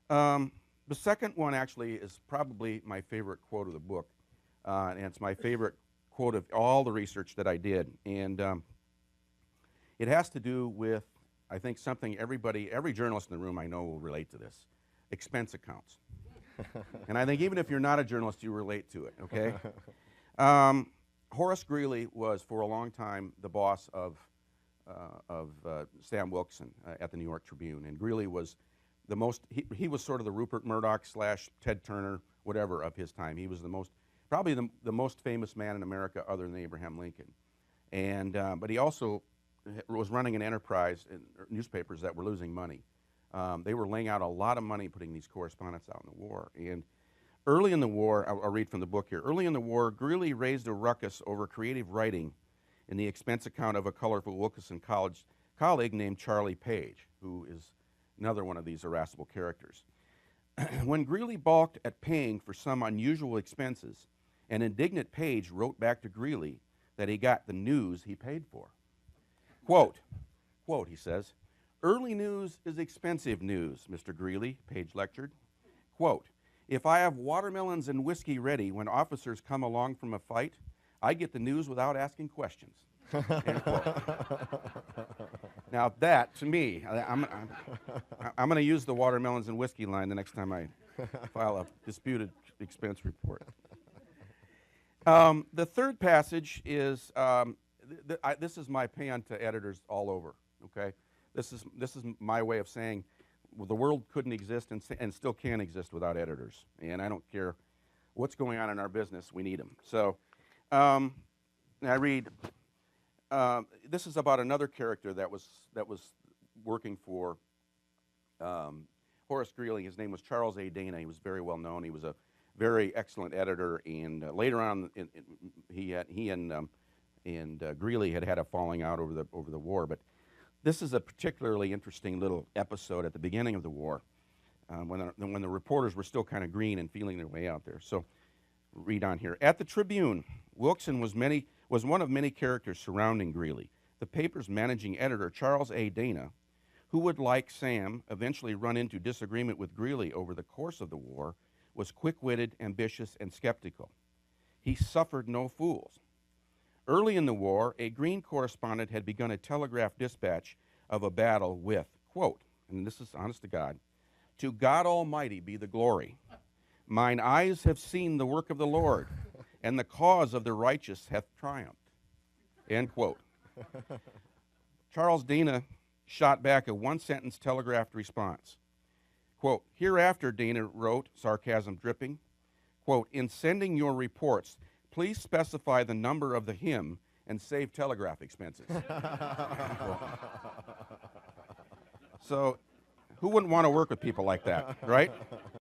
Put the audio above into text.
The second one actually is probably my favorite quote of the book, and it's my favorite quote of all the research that I did. And it has to do with, I think, something every journalist in the room I know will relate to this: expense accounts. And I think even if you're not a journalist, you relate to it, okay? Horace Greeley was, for a long time, the boss of Sam Wilson at the New York Tribune. And Greeley was the most, he was sort of the Rupert Murdoch / Ted Turner, whatever, of his time. He was probably the most famous man in America other than Abraham Lincoln. And, but he also was running an enterprise in newspapers that were losing money. They were laying out a lot of money putting these correspondents out in the war. And early in the war, I'll read from the book here. Early in the war, Greeley raised a ruckus over creative writing in the expense account of a colorful Wilkinson College colleague named Charlie Page, who is another one of these irascible characters. When Greeley balked at paying for some unusual expenses, an indignant Page wrote back to Greeley that he got the news he paid for. Quote, he says, "Early news is expensive news, Mr. Greeley," Page lectured. Quote, "If I have watermelons and whiskey ready when officers come along from a fight, I get the news without asking questions." End quote. Now that, to me, I'm going to use the watermelons and whiskey line the next time I file a disputed expense report. The third passage is, this is my paean to editors all over, okay? This is my way of saying, well, the world couldn't exist and still can't exist without editors. And I don't care what's going on in our business, we need them. So I read, this is about another character that was working for Horace Greeley. His name was Charles A. Dana. He was very well known. He was a very excellent editor, and later on, he and Greeley had a falling out over the war. But this is a particularly interesting little episode at the beginning of the war, when the reporters were still kind of green and feeling their way out there. So, read on here. At the Tribune, Wilson was one of many characters surrounding Greeley. The paper's managing editor, Charles A. Dana, who would, like Sam, eventually run into disagreement with Greeley over the course of the war, was quick-witted, ambitious, and skeptical. He suffered no fools. Early in the war, a Green correspondent had begun a telegraph dispatch of a battle with, quote, and this is honest to God, "To God Almighty be the glory. Mine eyes have seen the work of the Lord, and the cause of the righteous hath triumphed." End quote. Charles Dana shot back a one-sentence telegraphed response. Quote, "Hereafter," Dana wrote, sarcasm dripping, quote, "in sending your reports, please specify the number of the hymn and save telegraph expenses." So, who wouldn't want to work with people like that, right?